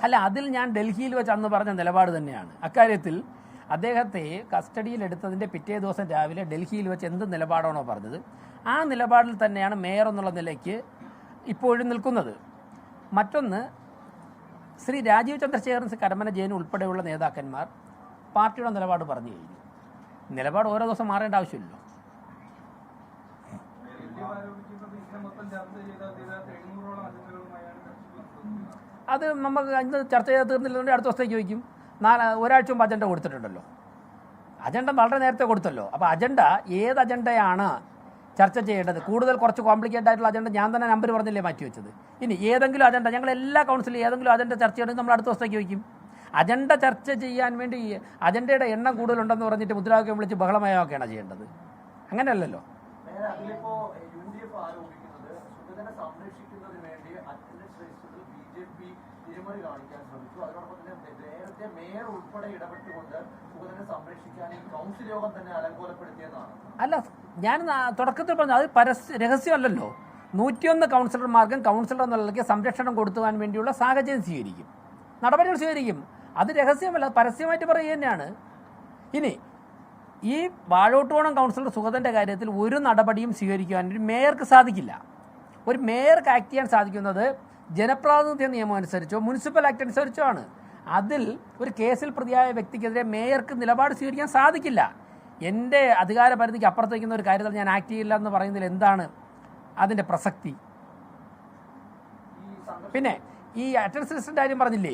അല്ല, അതിൽ ഞാൻ ഡൽഹിയിൽ വെച്ച് അന്ന് പറഞ്ഞ നിലപാട് തന്നെയാണ്. അക്കാര്യത്തിൽ അദ്ദേഹത്തെ കസ്റ്റഡിയിലെടുത്തതിൻ്റെ പിറ്റേ ദിവസം രാവിലെ ഡൽഹിയിൽ വെച്ച് എന്ത് നിലപാടാണോ പറഞ്ഞത്, ആ നിലപാടിൽ തന്നെയാണ് മേയർ എന്നുള്ള നിലയ്ക്ക് ഇപ്പോഴും നിൽക്കുന്നത്. മറ്റൊന്ന്, ശ്രീ രാജീവ് ചന്ദ്രശേഖരൻ, കരമന ജയൻ ഉൾപ്പെടെയുള്ള നേതാക്കന്മാർ പാർട്ടിയുടെ നിലപാട് പറഞ്ഞു കഴിഞ്ഞു. നിലപാട് ഓരോ ദിവസം മാറേണ്ട ആവശ്യമില്ലല്ലോ. അത് നമുക്ക് ഇന്ന് ചർച്ച ചെയ്ത് തീർന്നില്ലെന്നുണ്ടെങ്കിൽ അടുത്ത ദിവസത്തേക്ക് ചോദിക്കും. ഒരാഴ്ച മുമ്പ് അജണ്ട കൊടുത്തിട്ടുണ്ടല്ലോ. അജണ്ട വളരെ നേരത്തെ കൊടുത്തല്ലോ. അപ്പോൾ അജണ്ട ഏത് അജണ്ടയാണ് ചർച്ച ചെയ്യേണ്ടത്? കൂടുതൽ കുറച്ച് കോംപ്ലിക്കേറ്റഡ് ആയിട്ടുള്ള അജണ്ട ഞാൻ തന്നെ നമ്പർ പറഞ്ഞില്ലേ മാറ്റി വെച്ചത്. ഇനി ഏതെങ്കിലും അജണ്ട, ഞങ്ങൾ എല്ലാ കൗൺസിലും ഏതെങ്കിലും അജണ്ട ചർച്ച ചെയ്യണമെങ്കിൽ നമ്മൾ അടുത്ത ദിവസത്തേക്ക് ചോദിക്കും. അജണ്ട ചർച്ച ചെയ്യാൻ വേണ്ടി അജണ്ടയുടെ എണ്ണം കൂടുതലുണ്ടെന്ന് പറഞ്ഞിട്ട് മുദ്രാവാക്യം വിളിച്ച് ബഹളമയമൊക്കെയാണ് ചെയ്യേണ്ടത്. അങ്ങനെയല്ലല്ലോ. അല്ല, ഞാൻ തുടക്കത്തിൽ പറഞ്ഞു അത് രഹസ്യമല്ലല്ലോ. 101 കൗൺസിലർമാർക്കും കൗൺസിലർ എന്നുള്ളതിലേക്ക് സംരക്ഷണം കൊടുത്തുവാൻ വേണ്ടിയുള്ള സാഹചര്യം സ്വീകരിക്കും, നടപടികൾ സ്വീകരിക്കും. അത് രഹസ്യമല്ല, പരസ്യമായിട്ട് പറയുക തന്നെയാണ്. ഇനി ഈ വാഴോട്ടുകോണം കൗൺസിലർ സുഗതൻ്റെ കാര്യത്തിൽ ഒരു നടപടിയും സ്വീകരിക്കുവാൻ ഒരു മേയർക്ക് സാധിക്കില്ല. ഒരു മേയർക്ക് ആക്ട് ചെയ്യാൻ സാധിക്കുന്നത് ജനപ്രാതിനിധ്യ നിയമം അനുസരിച്ചോ മുനിസിപ്പൽ ആക്ട് അനുസരിച്ചോ ആണ്. അതിൽ ഒരു കേസിൽ പ്രതിയായ വ്യക്തിക്കെതിരെ മേയർക്ക് നിലപാട് സ്വീകരിക്കാൻ സാധിക്കില്ല. എൻ്റെ അധികാര പരിധിക്ക് അപ്പുറത്തേക്കുന്ന ഒരു കാര്യത്തിൽ ഞാൻ ആക്ട് ചെയ്യില്ല എന്ന് പറയുന്നതിൽ എന്താണ് അതിൻ്റെ പ്രസക്തി? പിന്നെ ഈ അറ്റൻഡൻസ് ലിസ്റ്റിൻ്റെ കാര്യം പറഞ്ഞില്ലേ,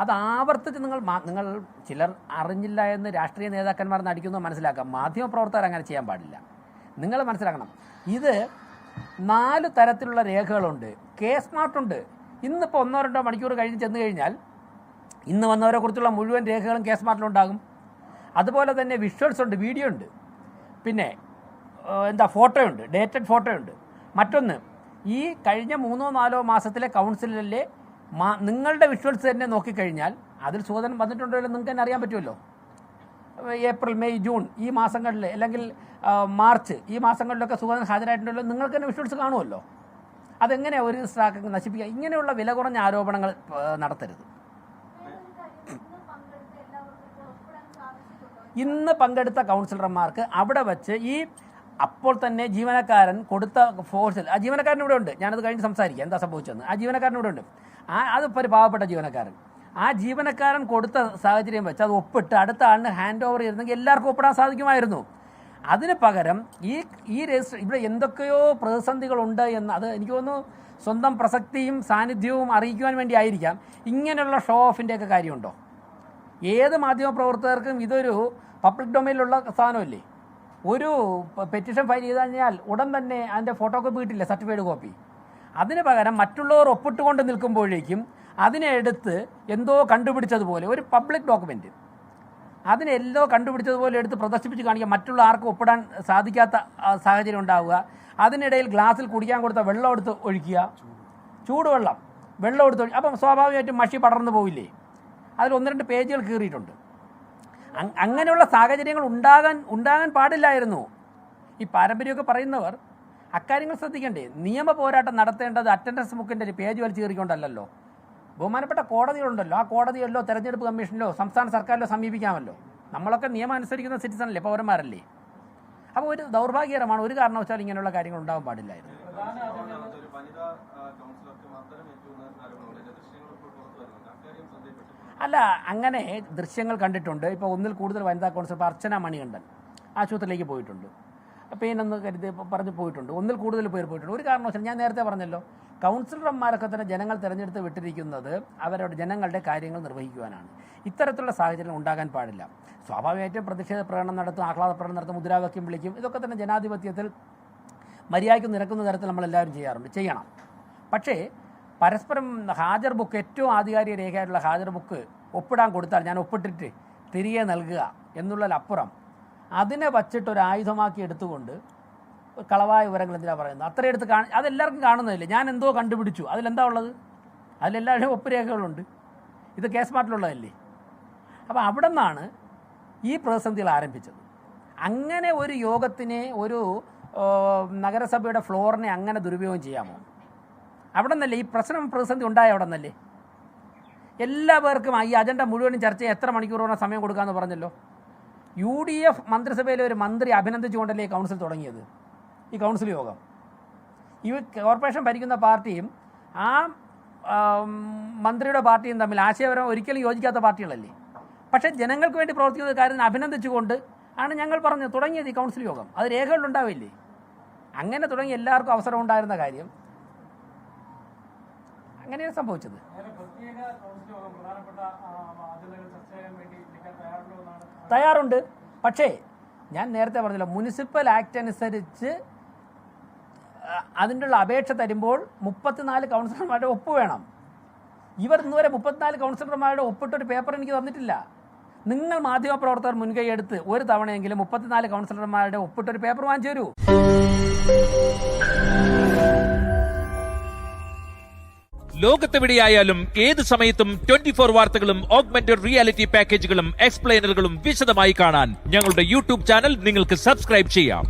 അത് ആവർത്തിച്ച് നിങ്ങൾ ചിലർ അറിഞ്ഞില്ല എന്ന് രാഷ്ട്രീയ നേതാക്കന്മാർ നടിക്കുന്നത് മനസ്സിലാക്കാം. മാധ്യമപ്രവർത്തകർ അങ്ങനെ ചെയ്യാൻ പാടില്ല. നിങ്ങൾ മനസ്സിലാക്കണം, ഇത് 4 തരത്തിലുള്ള രേഖകളുണ്ട്. സ്മാർട്ടുണ്ട്. ഇന്നിപ്പോൾ 1-2 മണിക്കൂർ കഴിഞ്ഞ് ചെന്ന് കഴിഞ്ഞാൽ ഇന്ന് വന്നവരെ കുറിച്ചുള്ള മുഴുവൻ രേഖകളും സ്മാർട്ടിലുണ്ടാകും. അതുപോലെ തന്നെ വിഷ്വൽസ് ഉണ്ട്, വീഡിയോ ഉണ്ട്, പിന്നെ ഫോട്ടോയുണ്ട്, ഡേറ്റഡ് ഫോട്ടോയുണ്ട്. മറ്റൊന്ന്, ഈ കഴിഞ്ഞ 3-4 മാസത്തിലെ കൗൺസിലിലെ നിങ്ങളുടെ വിഷ്വൽസ് തന്നെ നോക്കിക്കഴിഞ്ഞാൽ അതിൽ സുഗതൻ വന്നിട്ടുണ്ടോ നിങ്ങൾക്ക് തന്നെ അറിയാൻ പറ്റുമല്ലോ. ഏപ്രിൽ, മെയ്, ജൂൺ ഈ മാസങ്ങളിൽ, അല്ലെങ്കിൽ മാർച്ച് ഈ മാസങ്ങളിലൊക്കെ സുഗതൻ ഹാജരായിട്ടുണ്ടല്ലോ, നിങ്ങൾക്ക് തന്നെ വിഷ്വൽസ് കാണുമല്ലോ. അതെങ്ങനെ ഒരു സ്റ്റാക്ക് നശിപ്പിക്കുക? ഇങ്ങനെയുള്ള വില കുറഞ്ഞ ആരോപണങ്ങൾ നടത്തരുത്. ഇന്ന് പങ്കെടുത്ത കൗൺസിലർമാർക്ക് അവിടെ വച്ച് അപ്പോൾ തന്നെ ജീവനക്കാരൻ കൊടുത്ത ഫോഴ്സിൽ, ആ ജീവനക്കാരൻ ഇവിടെ ഉണ്ട്, ഞാനത് കഴിഞ്ഞ് സംസാരിക്കാം എന്താ സംഭവിച്ചതെന്ന്. ആ ജീവനക്കാരൻ ഇവിടെ ഉണ്ട്. അതിപ്പോൾ ഒരു പാവപ്പെട്ട ജീവനക്കാരൻ. ആ ജീവനക്കാരൻ കൊടുത്ത സാഹചര്യം വെച്ച് അത് ഒപ്പിട്ട് അടുത്ത ആളിന് ഹാൻഡ് ഓവർ ചെയ്തിരുന്നെങ്കിൽ എല്ലാവർക്കും ഒപ്പിടാൻ സാധിക്കുമായിരുന്നു. അതിന് പകരം ഈ രജിസ്റ്റർ ഇവിടെ എന്തൊക്കെയോ പ്രതിസന്ധികളുണ്ട് എന്ന്, അത് എനിക്ക് തോന്നുന്നു സ്വന്തം പ്രസക്തിയും സാന്നിധ്യവും അറിയിക്കുവാൻ വേണ്ടി ആയിരിക്കാം. ഇങ്ങനെയുള്ള ഷോ ഓഫിൻ്റെയൊക്കെ കാര്യമുണ്ടോ? ഏത് മാധ്യമപ്രവർത്തകർക്കും ഇതൊരു പബ്ലിക് ഡൊമൈനിലുള്ള സാധനമല്ലേ. ഒരു പെറ്റീഷൻ ഫയൽ ചെയ്ത് കഴിഞ്ഞാൽ ഉടൻ തന്നെ അതിൻ്റെ ഫോട്ടോ കോപ്പി കിട്ടില്ല, സർട്ടിഫൈഡ് കോപ്പി. അതിന് പകരം മറ്റുള്ളവർ ഒപ്പിട്ടുകൊണ്ട് നിൽക്കുമ്പോഴേക്കും അതിനെ എടുത്ത് എന്തോ കണ്ടുപിടിച്ചതുപോലെ ഒരു പബ്ലിക് ഡോക്യുമെൻറ്റ് അതിനെല്ലോ കണ്ടുപിടിച്ചതുപോലെ എടുത്ത് പ്രദർശിപ്പിച്ച് കാണിക്കുക, മറ്റുള്ള ആർക്കും ഒപ്പിടാൻ സാധിക്കാത്ത സാഹചര്യം ഉണ്ടാവുക. അതിനിടയിൽ ഗ്ലാസ്സിൽ കുടിക്കാൻ കൊടുത്ത വെള്ളം എടുത്ത് ഒഴിക്കുക, ചൂടുവെള്ളം വെള്ളം എടുത്ത് ഒഴിക്കുക. അപ്പം സ്വാഭാവികമായിട്ടും മഷി പടർന്നു പോവില്ലേ? അതിൽ 1-2 പേജുകൾ കീറിയിട്ടുണ്ട്. അങ്ങനെയുള്ള സാഹചര്യങ്ങൾ ഉണ്ടാകാൻ പാടില്ലായിരുന്നു. ഈ പാരമ്പര്യമൊക്കെ പറയുന്നവർ അക്കാര്യങ്ങൾ ശ്രദ്ധിക്കണ്ടേ? നിയമ പോരാട്ടം നടത്തേണ്ടത് അറ്റൻഡൻസ് ബുക്കിൻ്റെ ഒരു പേജ് വലിച്ചു കീറിക്കൊണ്ടല്ലോ. ബഹുമാനപ്പെട്ട കോടതികളുണ്ടല്ലോ, ആ കോടതിയല്ലോ തെരഞ്ഞെടുപ്പ് കമ്മീഷനിലോ സംസ്ഥാന സർക്കാരിലോ സമീപിക്കാമല്ലോ. നമ്മളൊക്കെ നിയമം അനുസരിക്കുന്ന സിറ്റിസണല്ലേ, പൗരന്മാരല്ലേ. അപ്പോൾ ഒരു ദൗർഭാഗ്യകരമാണ്. ഒരു കാരണവശാലും ഇങ്ങനെയുള്ള കാര്യങ്ങൾ ഉണ്ടാകാൻ പാടില്ലായിരുന്നു. അല്ല, അങ്ങനെ ദൃശ്യങ്ങൾ കണ്ടിട്ടുണ്ട്. ഇപ്പോൾ 1-ൽ കൂടുതൽ വനിതാ കൗൺസിലർ അർച്ചന മണികണ്ഠൻ ആശുപത്രിയിലേക്ക് പോയിട്ടുണ്ട്, പെയിനെന്ന് കരുതി പറഞ്ഞ് പോയിട്ടുണ്ട്. 1-ൽ കൂടുതൽ പേർ പോയിട്ടുണ്ട്. ഒരു കാരണവശാലും ഞാൻ നേരത്തെ പറഞ്ഞല്ലോ, കൗൺസിലർമാരൊക്കെ തന്നെ ജനങ്ങൾ തിരഞ്ഞെടുത്ത് വിട്ടിരിക്കുന്നത് അവരുടെ ജനങ്ങളുടെ കാര്യങ്ങൾ നിർവഹിക്കുവാനാണ്. ഇത്തരത്തിലുള്ള സാഹചര്യം ഉണ്ടാകാൻ പാടില്ല. സ്വാഭാവികമായിട്ടും പ്രതിഷേധ പ്രകടനം നടത്തും, ആഹ്ലാദ പ്രകടനം നടത്തും, മുദ്രാവാക്യം വിളിക്കും. ഇതൊക്കെ തന്നെ ജനാധിപത്യത്തിൽ മര്യാദയ്ക്ക് നിരക്കുന്ന തരത്തിൽ നമ്മളെല്ലാവരും ചെയ്യണം. പക്ഷേ പരസ്പരം ഹാജർ ബുക്ക്, ഏറ്റവും ആധികാരിക രേഖയായിട്ടുള്ള ഹാജർ ബുക്ക് ഒപ്പിടാൻ കൊടുത്താൽ ഞാൻ ഒപ്പിട്ടിട്ട് തിരികെ നൽകുക എന്നുള്ളതിലപ്പുറം അതിനെ വച്ചിട്ട് ഒരു ആയുധമാക്കി എടുത്തുകൊണ്ട് കളവായ വിവരങ്ങൾ എന്തിനാണ് പറയുന്നത്? അത്രയും എടുത്ത് അതെല്ലാവർക്കും കാണുന്നതില്ലേ. ഞാൻ എന്തോ കണ്ടുപിടിച്ചു, അതിലെന്താ ഉള്ളത്? അതിലെല്ലാവരുടെയും ഒപ്പ് രേഖകളുണ്ട്. ഇത് സ്മാർട്ടിലുള്ളതല്ലേ. അപ്പോൾ അവിടെ നിന്നാണ് ഈ പ്രതിസന്ധികൾ ആരംഭിച്ചത്. അങ്ങനെ ഒരു യോഗത്തിനെ, ഒരു നഗരസഭയുടെ ഫ്ലോറിനെ അങ്ങനെ ദുരുപയോഗം ചെയ്യാമോ? അവിടെ നിന്നല്ലേ ഈ പ്രതിസന്ധി ഉണ്ടായ? അവിടെ നിന്നല്ലേ എല്ലാ പേർക്കും ഈ അജണ്ട മുഴുവനും ചർച്ച ചെയ്യാൻ എത്ര മണിക്കൂറോളം സമയം കൊടുക്കാമെന്ന് പറഞ്ഞല്ലോ. UDF മന്ത്രിസഭയിലെ ഒരു മന്ത്രി അഭിനന്ദിച്ചുകൊണ്ടല്ലേ ഈ കൗൺസിൽ തുടങ്ങിയത്, ഈ കൗൺസിൽ യോഗം. ഈ കോർപ്പറേഷൻ ഭരിക്കുന്ന പാർട്ടിയും ആ മന്ത്രിയുടെ പാർട്ടിയും തമ്മിൽ ആശയപരം ഒരിക്കലും യോജിക്കാത്ത പാർട്ടികളല്ലേ. പക്ഷേ ജനങ്ങൾക്ക് വേണ്ടി പ്രവർത്തിക്കുന്ന കാര്യത്തിന് അഭിനന്ദിച്ചുകൊണ്ട് ആണ് ഞങ്ങൾ പറഞ്ഞു തുടങ്ങിയത് ഈ കൗൺസിൽ യോഗം. അത് രേഖകളിലുണ്ടാവില്ലേ? അങ്ങനെ തുടങ്ങി എല്ലാവർക്കും അവസരം ഉണ്ടായിരുന്ന കാര്യം അങ്ങനെയാണ് സംഭവിച്ചത്. തയ്യാറുണ്ട്. പക്ഷേ ഞാൻ നേരത്തെ പറഞ്ഞല്ലോ, മുനിസിപ്പൽ ആക്ട് അനുസരിച്ച് അതിൻ്റെ അപേക്ഷ തരുമ്പോൾ 34 കൗൺസിലർമാരുടെ ഒപ്പ് വേണം. ഇവർ ഇന്നുവരെ 34 കൗൺസിലർമാരുടെ ഒപ്പിട്ടൊരു പേപ്പർ എനിക്ക് തന്നിട്ടില്ല. നിങ്ങൾ മാധ്യമപ്രവർത്തകർ മുൻകൈ എടുത്ത് ഒരു തവണയെങ്കിലും 34 കൗൺസിലർമാരുടെ ഒപ്പിട്ടൊരു പേപ്പർ വാങ്ങിച്ചു തരൂ. ലോകത്തെവിടെയായാലും ഏത് സമയത്തും 24 വാർത്തകളും ഓഗ്മെന്റഡ് റിയാലിറ്റി പാക്കേജുകളും എക്സ്പ്ലെയിനറുകളും വിശദമായി കാണാൻ ഞങ്ങളുടെ യൂട്യൂബ് ചാനൽ നിങ്ങൾക്ക് സബ്സ്ക്രൈബ് ചെയ്യാം.